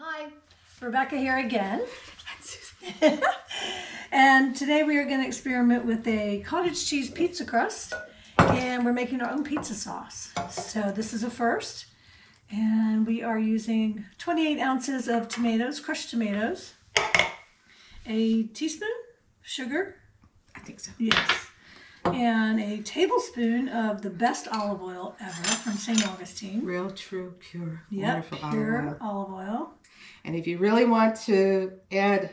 Hi, Rebecca here again. And today we are going to experiment with a cottage cheese pizza crust, and we're making our own pizza sauce. So this is a first, and we are using 28 ounces of tomatoes, crushed tomatoes, a teaspoon of sugar. I think so. Yes. And a tablespoon of the best olive oil ever from St. Augustine. Real, true, pure, Yep, wonderful pure olive oil. olive oil. And if you really want to add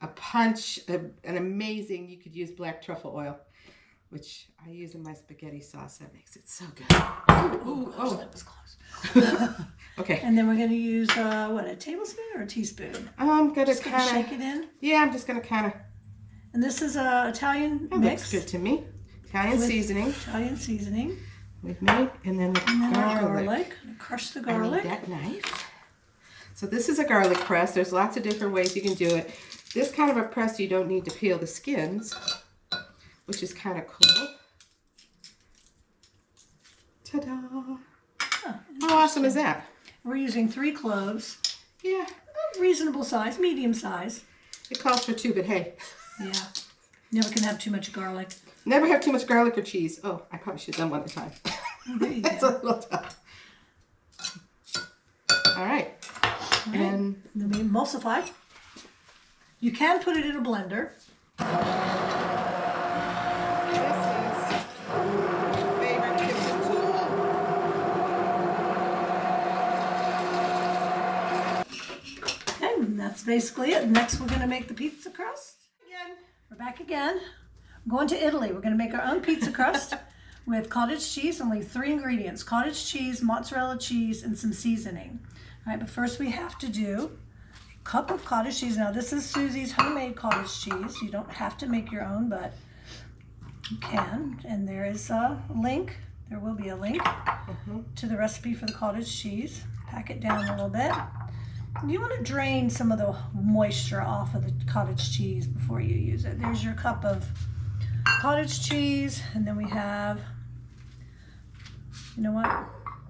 a punch, an amazing, you could use black truffle oil, which I use in my spaghetti sauce. That makes it so good. Oh, gosh, that was close. Okay. And then we're going to use, a tablespoon or a teaspoon? I'm going to Just kind of shake it in. Yeah, I'm just going to kind of. And this is a Italian That mix. looks good to me. Italian seasoning. Italian seasoning. With me. And then the garlic. Crush the I garlic. need that knife. So this is a garlic press. There's lots of different ways you can do it. This kind of a press, you don't need to peel the skins, which is kind of cool. Ta-da! Oh, How awesome is that? we're using 3 cloves. Yeah. Reasonable size, medium size. It calls for 2, but hey. Yeah. Never can have too much garlic. Never have too much garlic or cheese. Oh, I probably should have done one at a time. There you That's go. a little tough. All right. And then we emulsify. You can put it in a blender. This is my favorite kitchen tool. Okay, and that's basically it. Next, we're going to make the pizza crust. We're back again. I'm going to Italy. We're going to make our own pizza crust with cottage cheese. Only 3 ingredients: cottage cheese, mozzarella cheese, and some seasoning. All right, but first we have to do a cup of cottage cheese. Now, this is Susie's homemade cottage cheese. You don't have to make your own, but you can. And there is a link. There will be a link to the recipe for the cottage cheese. Pack it down a little bit. You want to drain some of the moisture off of the cottage cheese before you use it. There's your cup of cottage cheese, and then we have, you know what?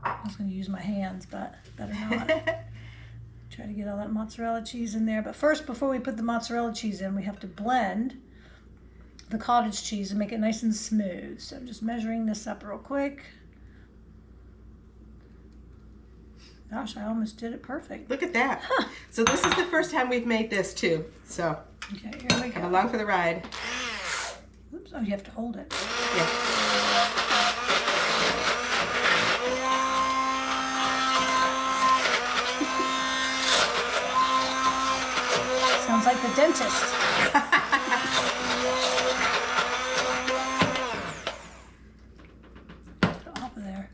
I was going to use my hands, but better not. Try to get all that mozzarella cheese in there. But first, before we put the mozzarella cheese in, we have to blend the cottage cheese and make it nice and smooth. So I'm just measuring this up real quick. Gosh, I almost did it perfect. Look at that. Huh. So this is the first time we've made this too. So okay, here we go. come along for the ride. Oops, oh, you have to hold it. Yeah. Sounds like the dentist. Get off of there.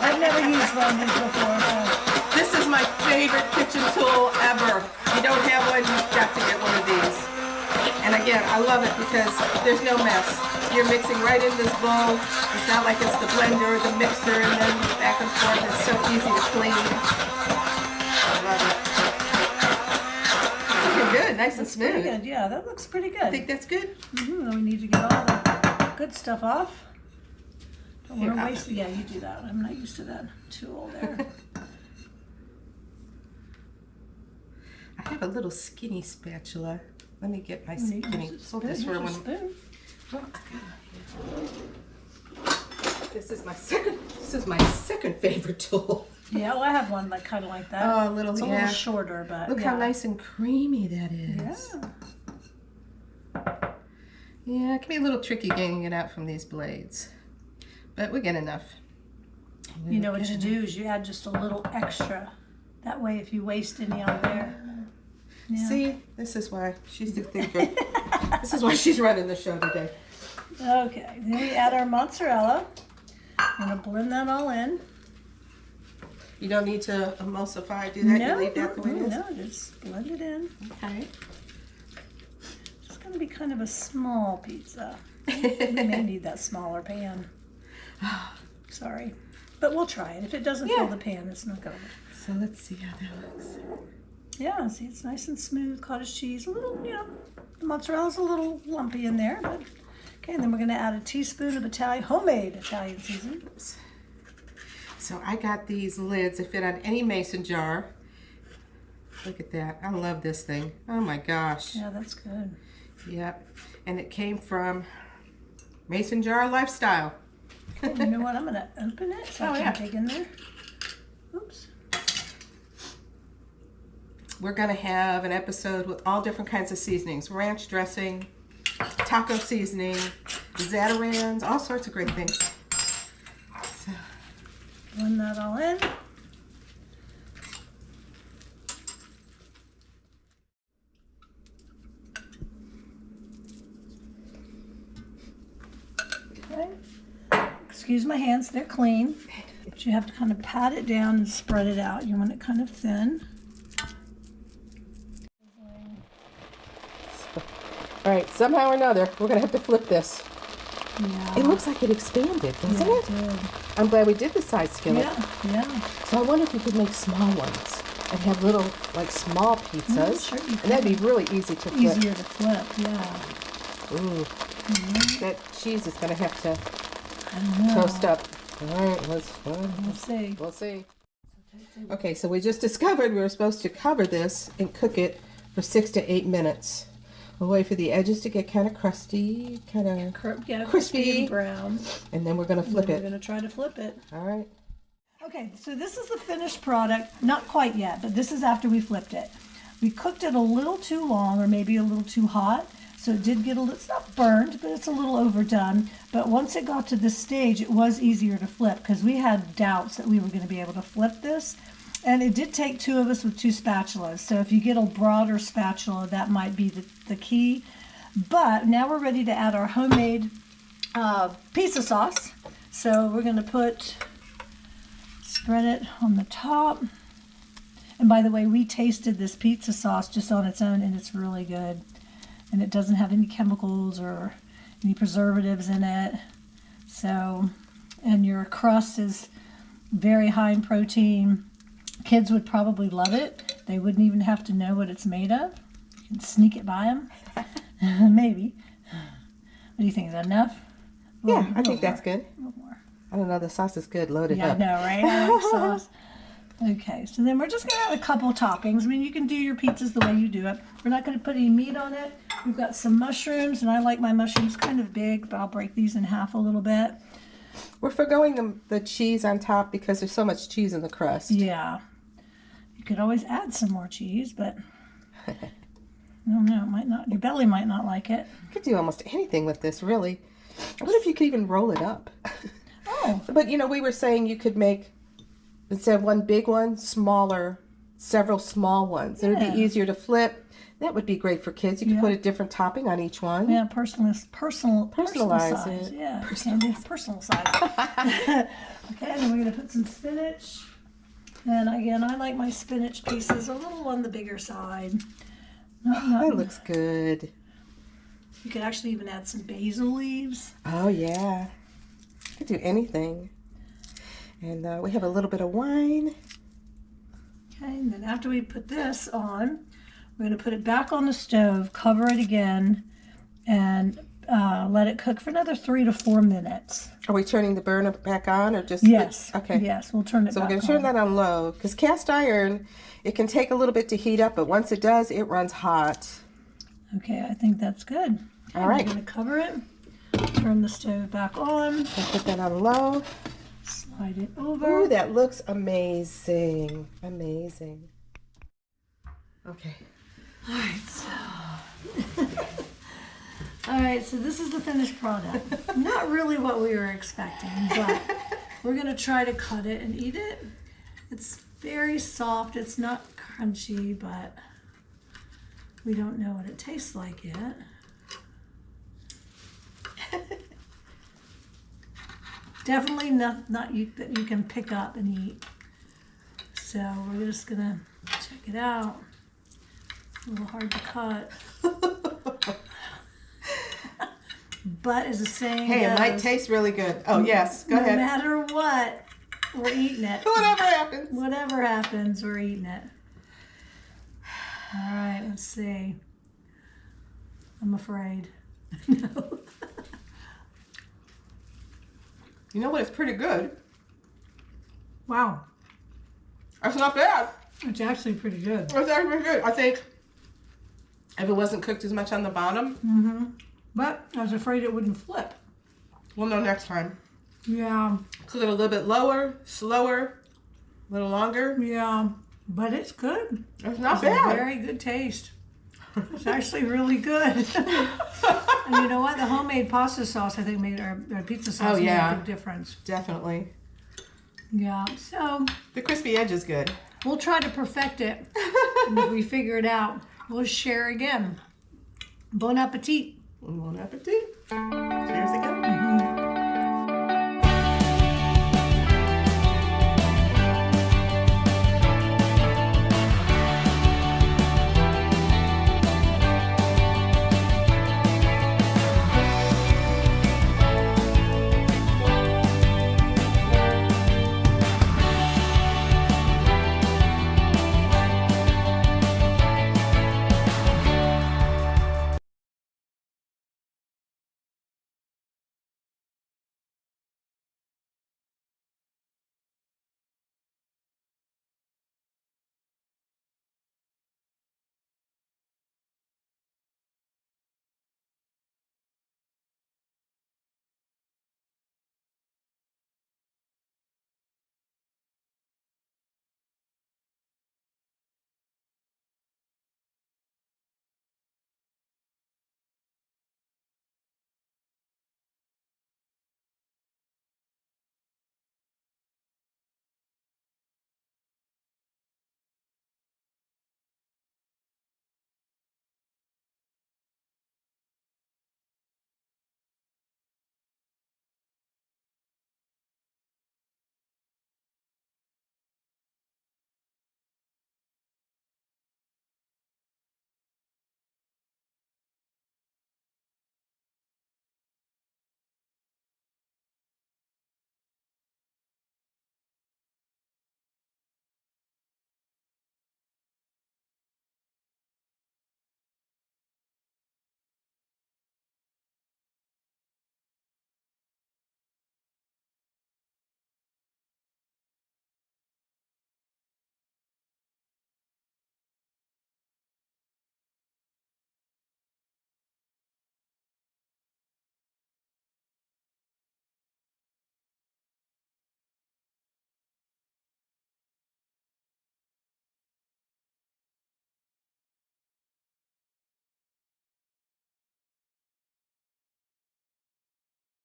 I've never used one of these before. So. This is my favorite kitchen tool ever. If you don't have one, you've got to get one of these. And again, I love it because there's no mess. You're mixing right in this bowl. It's not like it's the blender, the mixer, and then back and forth. It's so easy to clean. I love it. Looking good, nice and smooth. Pretty good, yeah, that looks pretty good. I think that's good. Then we need to get all the good stuff off. Don't want to waste it. Yeah, you do that. I'm not used to that tool there. I have a little skinny spatula. Let me get my skinny. Hold this for one. This is my second favorite tool. Yeah, well, I have one like kind of like that. Oh, a little, it's a little shorter, but look how nice and creamy that is. Yeah. Yeah, it can be a little tricky getting it out from these blades, but we get enough. You know what you do is you add just a little extra. That way, if you waste any on there. Yeah. See, this is why she's the thinker. This is why she's running the show today. Okay, then we add our mozzarella. I'm gonna blend that all in. You don't need to emulsify, do that? No, you leave that the way it is? no, just blend it in. Okay. It's gonna be kind of a small pizza. We may need that smaller pan. Sorry, but we'll try it. If it doesn't fill the pan, it's not gonna. So let's see how that looks. Yeah, see, it's nice and smooth. Cottage cheese, a little, the mozzarella's a little lumpy in there, but okay. And then we're gonna add a teaspoon of homemade Italian seasoning. So I got these lids that fit on any mason jar. Look at that. I love this thing. Oh my gosh. Yeah, that's good. Yep. And it came from Mason Jar Lifestyle. You know what? I'm going to open it so I can take in there. Oops. We're going to have an episode with all different kinds of seasonings. Ranch dressing, taco seasoning, Zatarans, all sorts of great things. So, blend that all in. Okay. Excuse my hands, they're clean. But you have to kind of pat it down and spread it out. You want it kind of thin. all right, somehow or another, we're going to have to flip this. Yeah. It looks like it expanded, doesn't Yeah, it? it did. I'm glad we did the side skillet. Yeah. So I wonder if you could make small ones and have little, like, small pizzas. Sure you and that'd be really easy to flip. Easier to flip, yeah. Ooh. That cheese is going to have to I know. toast up. All right, We'll see. We'll see. Okay, so we just discovered we were supposed to cover this and cook it for 6 to 8 minutes. We'll wait for the edges to get kind of crusty, kind of crispy and brown. And then we're going to flip We're it. going to try to flip it. All right. Okay, so this is the finished product. Not quite yet, but this is after we flipped it. We cooked it a little too long or maybe a little too hot. So it did get a little, it's not burnt, but it's a little overdone. But once it got to this stage, it was easier to flip because we had doubts that we were going to be able to flip this. And it did take 2 of us with 2 spatulas. So if you get a broader spatula, that might be the key. But now we're ready to add our homemade pizza sauce. So we're going to spread it on the top. And by the way, we tasted this pizza sauce just on its own, and it's really good. And it doesn't have any chemicals or any preservatives in it. So, and your crust is very high in protein. Kids would probably love it. They wouldn't even have to know what it's made of. You can sneak it by them. Maybe. What do you think? Is that enough? Yeah, I think that's good. A little more. I don't know, the sauce is good. Loaded Yeah, up. I know, right? I like sauce. Okay, so then we're just going to add a couple toppings. I mean, you can do your pizzas the way you do it. We're not going to put any meat on it. We've got some mushrooms, and I like my mushrooms kind of big, but I'll break these in half a little bit. We're forgoing the cheese on top because there's so much cheese in the crust. Yeah. You could always add some more cheese, but I don't know, it might not. Your belly might not like it. You could do almost anything with this, really. What if you could even roll it up? Oh. But, you know, we were saying you could make, instead of one big one, several small ones. It would Yeah. be easier to flip. That would be great for kids. You could Yeah. put a different topping on each one. Yeah, personal Personalize size. it. Yeah, personal size. Okay, and then we're going to put some spinach. And again, I like my spinach pieces a little on the bigger side. That looks good. You could actually even add some basil leaves. Oh, yeah. You could do anything. And we have a little bit of wine. Okay, and then after we put this on, we're going to put it back on the stove, cover it again, and let it cook for another 3 to 4 minutes. Are we turning the burner back on or just? Yes. Okay. Yes, we'll turn it So back we're going to on. turn that on low because cast iron, it can take a little bit to heat up, but once it does, it runs hot. Okay, I think that's good. All right. We're going to cover it, turn the stove back on, And put that on low. slide it over. Ooh, that looks amazing. Amazing. Okay. All right, so this is the finished product. Not really what we were expecting, but we're going to try to cut it and eat it. It's very soft. It's not crunchy, but we don't know what it tastes like yet. Definitely not that you can pick up and eat. So we're just going to check it out. A little hard to cut. But as a saying Hey, it might goes, taste really good. Oh, yes. Go no ahead. matter what, we're eating it. Whatever happens. Whatever happens, we're eating it. All right, let's see. I'm afraid. No. You know what? It's pretty good. Wow, That's not bad. it's actually pretty good. It's actually pretty good. I think if it wasn't cooked as much on the bottom. But I was afraid it wouldn't flip. We'll know next time. Yeah, Cook it a little bit lower, slower, a little longer. yeah, but it's good. It's not It's bad. a very good taste. It's actually really good. And you know what? The homemade pasta sauce, I think, made our pizza sauce made a big difference. Definitely. Yeah, so The crispy edge is good. we'll try to perfect it. And if we figure it out, we'll share again. Bon appetit. Bon appetit. Cheers.